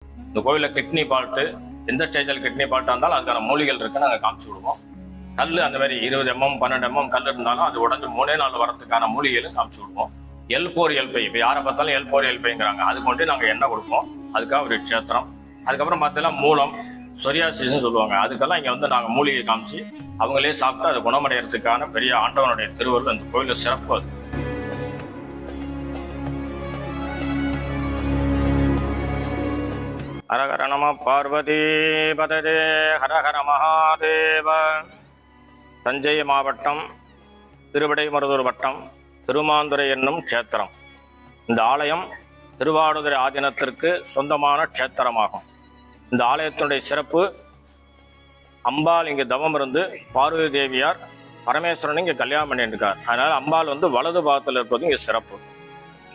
இந்த கோவிலில் kidney fault, எந்த ஸ்டேஜில் கிட்னி ஃபால்ட்டாக இருந்தாலும் அதுக்கான மூலிகள் இருக்குன்னு நாங்கள் காமிச்சு விடுவோம். கல் அந்த மாதிரி 20 mm 12 mm கல் இருந்தாலும் அது உடஞ்சு 3 நாள் வரதுக்கான மூலிகைகளும் காமிச்சு விடுவோம். L4 L5 இப்போ யாரை பார்த்தாலும் L4 L5ங்கிறாங்க. அது கொண்டு நாங்கள் எண்ணெய் கொடுப்போம். அதுக்காக ஒரு க்ஷேத்திரம். அதுக்கப்புறம் பார்த்தீங்கன்னா மூலம் சொரியாசிஸ்ன்னு சொல்லுவாங்க. அதுக்கெல்லாம் இங்கே வந்து நாங்கள் மூலிகை காமிச்சு அவங்களே சாப்பிட்டு அதை குணமடைகிறதுக்கான பெரிய ஆண்டவனுடைய திருவருள் அந்த கோயிலில் சிறப்பு. அது ஹரஹர நம பார்வதி பததே ஹரஹர மகாதேவ. தஞ்சை மாவட்டம் திருவிடைமருதூர் வட்டம் திருமாந்துறை என்னும் க்ஷேத்திரம். இந்த ஆலயம் திருவாடுதுறை ஆதீனத்திற்கு சொந்தமான க்ஷேத்திரமாகும். இந்த ஆலயத்தினுடைய சிறப்பு, அம்பாள் இங்கே தவம் இருந்து பார்வதி தேவியார் பரமேஸ்வரன் இங்கே கல்யாணம் பண்ணியிருக்கார். அதனால் அம்பாள் வந்து வலது பாகத்தில் இருப்பது இங்கே சிறப்பு.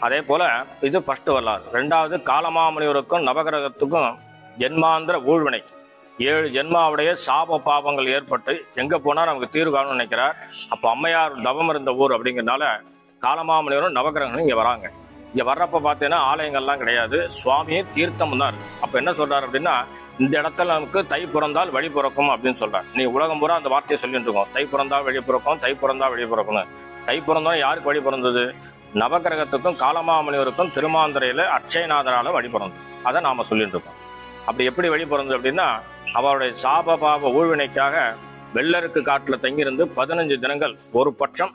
அதே போல் இது ஃபர்ஸ்ட் வரலாறு. ரெண்டாவது, காலமாமுனிவருக்கும் நவகிரகத்துக்கும் ஜென்மாந்திர ஊழ்வினை 7 ஜென்மாவுடைய சாப பாவங்கள் ஏற்பட்டு எங்கே போனால் நமக்கு தீர்வு காணும்னு நினைக்கிறார். அப்போ அம்மையார் தவம் இருந்த ஊர் அப்படிங்கிறதுனால காலமாமுனிவரும் நவகிரகங்களும் இங்கே வராங்க. இங்கே வர்றப்ப பார்த்தீங்கன்னா ஆலயங்கள்லாம் கிடையாது, சுவாமியும் தீர்த்தம் தான் இருக்கு. அப்போ என்ன சொல்கிறார் அப்படின்னா, இந்த இடத்துல நமக்கு தை பிறந்தால் வழி பிறக்கும் அப்படின்னு சொல்கிறார். நீ உலகம் பூரா அந்த வார்த்தையை சொல்லிட்டு இருக்கோம், தை பிறந்தால் வழி பிறக்கும், தை பிறந்தால் வழி பிறக்கும்னு. தை பிறந்தோம் யாருக்கு வழி பிறந்தது? நவகிரகத்துக்கும் காலமாமுனிவருக்கும் திருமாந்துறையில் அட்சயநாதரால் வழி பிறந்தது. அதை நாம் சொல்லிட்டு இருக்கோம். அப்படி எப்படி வழி பிறந்தது அப்படின்னா, அவருடைய சாப பாப ஊழ்வினைக்காக வெள்ளருக்கு காட்டில் தங்கியிருந்து 15 தினங்கள் ஒரு பட்சம்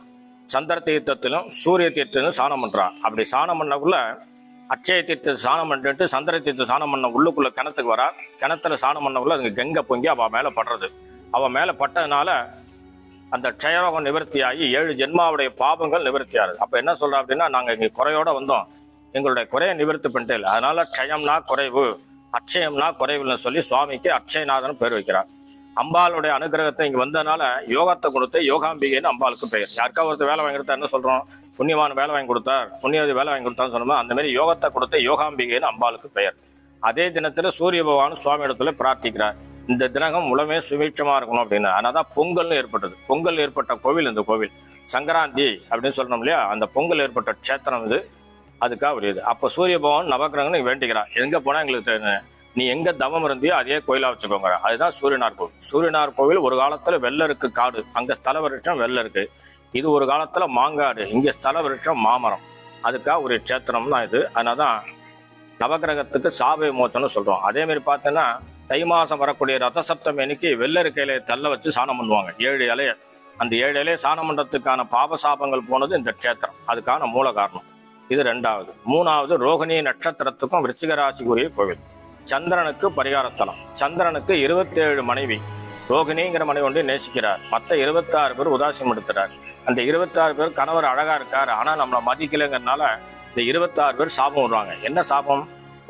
சந்திர தீர்த்தத்திலும் சூரிய தீர்த்தத்திலும் சாணம் பண்ணுறான். அப்படி சாணம் பண்ணக்குள்ள அட்சய தீர்த்த சாணம் பண்ணிட்டு சந்திர தீர்த்த சாணம் பண்ண உள்ளுக்குள்ள கிணத்துக்கு வரா. கிணத்துல சாணம் பண்ணக்குள்ள அதுக்கு கங்கை பொங்கி அவள் மேலே படுறது. அவள் மேலே பட்டதுனால அந்த க்ஷயரோகம் நிவர்த்தியாகி 7 ஜென்மாவுடைய பாவங்கள் நிவர்த்தியாகுது. அப்போ என்ன சொல்கிறா அப்படின்னா, நாங்கள் இங்கே குறையோடு வந்தோம், எங்களுடைய குறையை நிவர்த்தி பண்ணிட்டு இல்லை, அதனால க்ஷயம்னா குறைவு, அட்சயம்னா குறைவுன்னு சொல்லி சுவாமிக்கு அட்சயநாதன் பேர் வைக்கிறார். அம்பாளுடைய அனுகிரகத்தை இங்கே வந்ததுனால யோகத்தை கொடுத்து யோகாம்பிகைன்னு அம்பாளுக்கு பெயர். யாருக்கா ஒருத்தர் வேலை வாங்கி கொடுத்தா என்ன சொல்கிறோம்? புண்ணியவான் வேலை வாங்கி கொடுத்தார், புண்ணியவதி வேலை வாங்கி கொடுத்தான்னு சொன்னோம். அந்த மாதிரி யோகத்தை கொடுத்த யோகாம்பிகைன்னு அம்பாளுக்கு பெயர். அதே தினத்தில் சூரிய பகவான் சுவாமி இடத்துல பிரார்த்திக்கிறார், இந்த தினகம் உலகமே சுபீட்சமாக இருக்கணும் அப்படின்னு. அதனால தான் பொங்கல்னு ஏற்பட்டது. பொங்கல் ஏற்பட்ட கோவில் இந்த கோவில். சங்கராந்தி அப்படின்னு சொல்லணும் இல்லையா, அந்த பொங்கல் ஏற்பட்ட க்ஷேத்திரம் இது. அதுக்காக ஒரு இது. அப்போ சூரிய பகவான் நவகிரகன்னு வேண்டிக்கிறான், எங்கே போனால் எங்களுக்கு நீ எங்கே தவம் இருந்தியோ அதே கோயிலாக வச்சுக்கோங்க. அதுதான் சூரியனார் கோவில். சூரியனார் கோவில் ஒரு காலத்தில் வெள்ளருக்கு காடு, அங்கே ஸ்தல விருட்சம் வெள்ளை இருக்கு. இது ஒரு காலத்தில் மாங்காடு, இங்கே ஸ்தல விருட்சம் மாமரம். அதுக்காக ஒரு க்ஷேத்திரம் தான் இது. அதனால தான் நவகிரகத்துக்கு சாப விமோச்சனம் சொல்கிறோம். அதேமாரி பார்த்தீங்கன்னா தை மாதம் வரக்கூடிய ரத சப்தமி அன்னைக்கு வெள்ளருக்கையில தள்ள வச்சு சாணம் பண்ணுவாங்க 7 இலையை. அந்த 7 இலையை சாணம் பண்ணுறதுக்கான பாபசாபங்கள் போனது இந்த க்ஷேத்திரம். அதுக்கான மூல காரணம் இது. ரெண்டாவது. மூணாவது, ரோகிணி நட்சத்திரத்துக்கும் விருச்சிக ராசிக்குரிய கோவில். சந்திரனுக்கு பரிகாரத்தலம். சந்திரனுக்கு 27 மனைவி. ரோகிணிங்கிற மனைவி ஒன்று நேசிக்கிறார், மற்ற 26 பேர் உதாசீனம் எடுத்துறார். அந்த 26 பேர் கணவர் அழகா இருக்கார், ஆனால் நம்மளை மதிக்கலைங்கிறதுனால இந்த 26 பேர் சாபம் விடுறாங்க. என்ன சாபம்?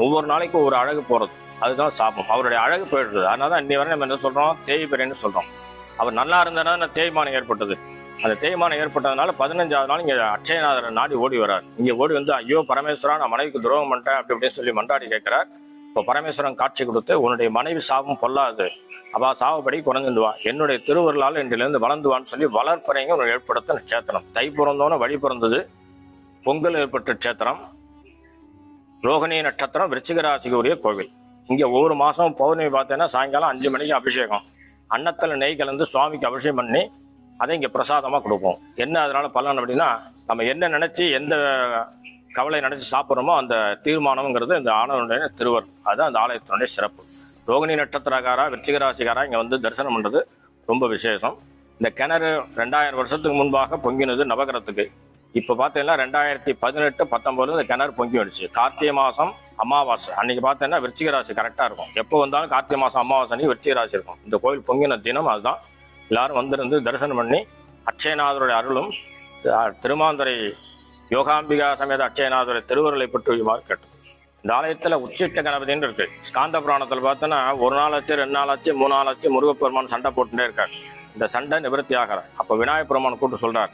ஒவ்வொரு நாளைக்கும் ஒரு அழகு போகிறது, அதுதான் சாபம். அவருடைய அழகு போயிடுது. அதனால தான் இன்னி வரை நம்ம என்ன சொல்கிறோம்? தேய்பிரைன்னு சொல்கிறோம். அவர் நல்லா இருந்ததுனால தேய்மானம் ஏற்பட்டது. அந்த தேய்மானம் ஏற்பட்டதுனால 15ஆவது நாள் இங்கே அட்சயநாதரை நாடி ஓடி வரார். இங்கே ஓடி வந்து, ஐயோ பரமேஸ்வரா, நான் மனைவிக்கு துரோகம் பண்ணிட்டேன் அப்படி இப்படின்னு சொல்லி மன்றாடி கேட்கிறார். இப்போ பரமேஸ்வரன் காட்சி கொடுத்து, உன்னுடைய மனைவி சாபம் பொல்லாது, அவள் சாவப்படி குறைஞ்சுடுவா, என்னுடைய திருவருளால் இன்றிலிருந்து வளர்ந்துவான்னு சொல்லி வளர்ப்பறைங்க ஒரு ஏற்படுத்த க்ஷேத்திரம். தை பிறந்தோன்னு வழி பிறந்தது. பொங்கல் ஏற்பட்ட க்ஷேத்திரம். ரோகிணி நட்சத்திரம் விருச்சிக ராசிக்கு உரிய கோவில். இங்கே ஒவ்வொரு மாதம் பௌர்ணமி பார்த்தீங்கன்னா சாயங்காலம் 5 மணிக்கு அபிஷேகம். அன்னத்தில் நெய் கலந்து சுவாமிக்கு அபிஷேகம் பண்ணி அதை இங்கே பிரசாதமாக கொடுப்போம். என்ன அதனால் பலன் அப்படின்னா, நம்ம என்ன நினச்சி எந்த கவலை நினச்சி சாப்பிட்றோமோ அந்த தீர்மானம்ங்கிறது இந்த ஆலயனுடைய திருவர். அதுதான் அந்த ஆலயத்தினுடைய சிறப்பு. ரோகிணி நட்சத்திரக்காரா விருச்சிக ராசிக்காரா இங்கே வந்து தரிசனம் பண்ணுறது ரொம்ப விசேஷம். இந்த கிணறு 2000 வருஷத்துக்கு முன்பாக பொங்கினது நவகிரகத்துக்கு. இப்போ பார்த்தீங்கன்னா 2018-19 இந்த கிணறு பொங்கி வந்துச்சு. கார்த்திகை மாதம் அமாவாசை அன்னைக்கு பார்த்தீங்கன்னா விருச்சிக ராசி கரெக்டாக இருக்கும். எப்போ வந்தாலும் கார்த்திகை மாதம் அமாவாசை அன்னைக்கு விருச்சிக ராசி இருக்கும். இந்த கோயில் பொங்கின தினம் அதுதான். எல்லாரும் வந்திருந்து தரிசனம் பண்ணி அட்சயநாதருடைய அருளும் திருமாந்துறை யோகாம்பிகா சமேத அட்சயநாதருடைய திருவருளை பெற்றுமாறு கேட்டது. இந்த ஆலயத்தில் உச்சிஷ்ட கணபதின்னு இருக்கு. ஸ்காந்த புராணத்தில் பார்த்தோன்னா 1 நாள் ஆச்சு, 2 நாள் ஆச்சு, 3 நாள் ஆச்சு, முருகப்பெருமான் சண்டை போட்டுட்டே இருக்காரு. இந்த சண்டை நிவர்த்தி ஆகிறார். அப்போ விநாயகப் பெருமான் கூப்பிட்டு சொல்றார்,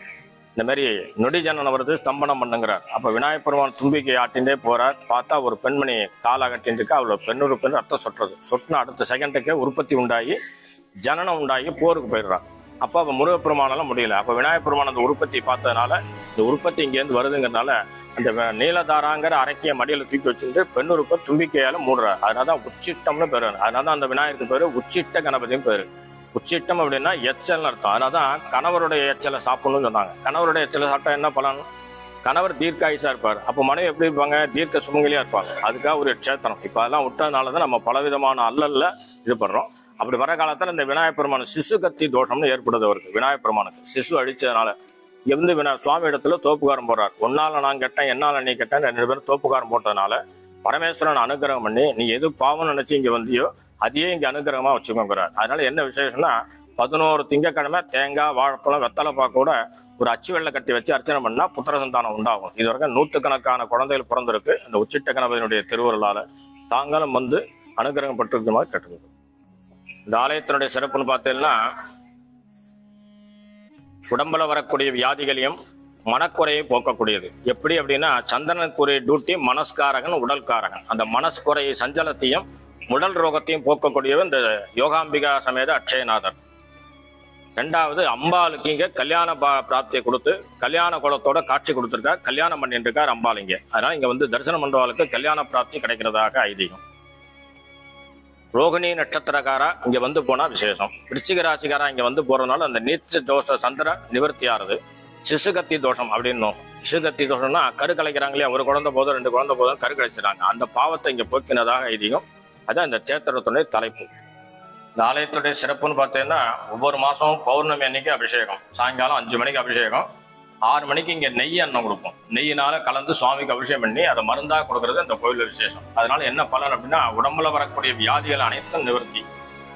இந்த மாதிரி நொடி ஜனனம் வருது, ஸ்தம்பனம் பண்ணுங்கிறார். அப்போ விநாயகப் பெருமான் தும்பிக்கை ஆட்டின்றே போறார். பார்த்தா ஒரு பெண்மணி காலை கட்டின்னு இருக்கா. அவ்வளோ பெண்ணொரு பெண் ரத்தம் சொட்டுறது. சொட்டின அடுத்த செகண்டுக்கே உற்பத்தி உண்டாகி ஜனனம் உண்டாகி போருக்கு போயிடுறான். அப்போ முருகப்பெருமானால முடியல. அப்போ விநாயகப் பெருமான் அந்த உற்பத்தி பார்த்ததுனால இந்த உற்பத்தி இங்கேருந்து வருதுங்கிறதுனால அந்த நீலதாராங்கிற அரைக்கிய மடியில் தூக்கி வச்சுட்டு பெண்ணுறுப்ப தும்பிக்கையால மூடுறாரு. அதனால தான் உச்சிட்டம்னு பேரு. அதனால தான் அந்த விநாயகருக்கு பேரு உச்சிட்ட கணபதியும் பேரு. உச்சிட்டம் அப்படின்னா எச்சல்னு அர்த்தம். அதனால தான் கணவருடைய எச்சலை சாப்பிடணும்னு சொன்னாங்க. கணவருடைய எச்சலை சாப்பிட்டா என்ன பலன்? கணவர் தீர்க்காயுசா இருப்பார். அப்போ மனைவி எப்படி இருப்பாங்க? தீர்க்க சுமங்கலியா இருப்பாங்க. அதுக்காக ஒரு க்ஷேத்திரம். இப்போ அதெல்லாம் விட்டதுனால தான் நம்ம பலவிதமான அல்லல்ல இது பண்றோம். அப்படி வர காலத்தில் இந்த விநாயகப் பெருமான் சிசு கத்தி தோஷம்னு ஏற்படுது அவருக்கு. விநாயகப் பெருமானுக்கு சிசு அடிச்சதுனால இங்க சுவாமி இடத்துல தோப்புக்காரம் போடுறார். ஒன்னால நான் கேட்டேன், என்னால நீ கேட்டேன், 2 பேரும் தோப்புக்காரம் போட்டதுனால பரமேஸ்வரன் அனுகிரகம் பண்ணி நீ எது பாவம் நினைச்சு இங்க வந்தியோ அதையே இங்க அனுகிரகமா வச்சுக்கோங்கிறார். அதனால என்ன விசேஷம்னா 11 திங்கக்கிழமை தேங்காய், வாழைப்பழம், வெத்தலைப்பா கூட ஒரு அச்சு வெள்ளை கட்டி வச்சு அர்ச்சனை பண்ணா புத்திர சந்தானம் உண்டாகும். இது வரைக்கும் 100கணக்கான குழந்தைகள் பிறந்திருக்கு இந்த உச்சிட்ட கணபதியினுடைய திருவருளால. தாங்களும் வந்து அனுகிரகம் பட்டிருக்க மாதிரி கேட்டுருக்கு. இந்த ஆலயத்தினுடைய சிறப்புன்னு பார்த்தீங்கன்னா உடம்புல வரக்கூடிய வியாதிகளையும் மனக்குறையை போக்கக்கூடியது. எப்படி அப்படின்னா சந்திரனுக்குரிய டியூட்டி மனஸ்காரகன், உடல்காரகன். அந்த மனஸ்குறையை சஞ்சலத்தையும் உடல் ரோகத்தையும் போக்கக்கூடியவர் இந்த யோகாம்பிகா சமேத அக்ஷயநாதர். 2வது அம்பாளுக்கு இங்க கல்யாண பிராப்தியை கொடுத்து கல்யாண குலத்தோட காட்சி கொடுத்துருக்கார். கல்யாணம் பண்ணிட்டு இருக்கார் அம்பாள் இங்க. அதனால இங்க வந்து தரிசனம் பண்றவாளுக்கு கல்யாண பிராப்தி கிடைக்கிறதாக ஐதீகம். ரோகிணி நட்சத்திரக்காரா இங்க வந்து போனா விசேஷம். விருச்சிக ராசிக்காரா இங்க வந்து போறதுனால அந்த நீச்ச தோஷ சந்திர நிவர்த்தி ஆறுது. சிசுகத்தி தோஷம் அப்படின்னும். சிசுகத்தி தோஷம்னா கரு கலைக்கிறாங்களே, ஒரு குழந்தை போதும் 2 குழந்தை போதும் கரு கலைச்சிட்டாங்க. அந்த பாவத்தை இங்க போக்கினதாக ஐதீகம். அதான் இந்த சேத்திரத்துடைய தலைப்பு. இந்த ஆலயத்துடைய சிறப்புன்னு பார்த்தீங்கன்னா ஒவ்வொரு மாசமும் பௌர்ணமி அன்னைக்கு அபிஷேகம். சாயங்காலம் 5 மணிக்கு அபிஷேகம். 6 மணிக்கு இங்க நெய் அன்னம் கொடுப்போம். நெய்யினால கலந்து சுவாமிக்கு அபிஷேகம் பண்ணி அதை மருந்தா கொடுக்கறது இந்த கோயில விசேஷம். அதனால என்ன பலன் அப்படின்னா உடம்புல வரக்கூடிய வியாதிகள் அனைத்தும் நிவர்த்தி.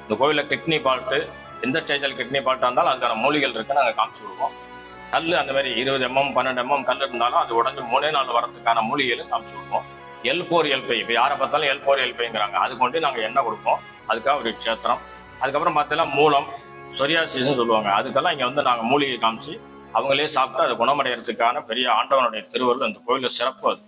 இந்த கோயில கிட்னி பால்ட்டு, எந்த ஸ்டேஜில் கிட்னி பால்ட்டா இருந்தாலும் அதுக்கான மூலிகள் இருக்கு, நாங்கள் காமிச்சு கொடுப்போம். கல் அந்த மாதிரி 20 mm 12 mm கல் இருந்தாலும் அது உடஞ்சு 3 நாள் வரதுக்கான மூலிகைகளை காமிச்சு கொடுப்போம். L4 L5 இப்போ யாரை பார்த்தாலும் L4 L5ங்கிறாங்க. அது கொண்டு நாங்கள் எண்ணெய் கொடுப்போம். அதுக்காக ஒரு க்ஷேத்திரம். அதுக்கப்புறம் பார்த்தீங்கன்னா மூலம் சொரியாசிஸ்ன்னு சொல்லுவாங்க. அதுக்கெல்லாம் இங்கே வந்து நாங்கள் மூலிகை காமிச்சு அவங்களே சாப்பிட்டு அதை குணமடைகிறதுக்கான பெரிய ஆண்டவனுடைய திருவருள் அந்த கோயிலில் சிறப்பு அது.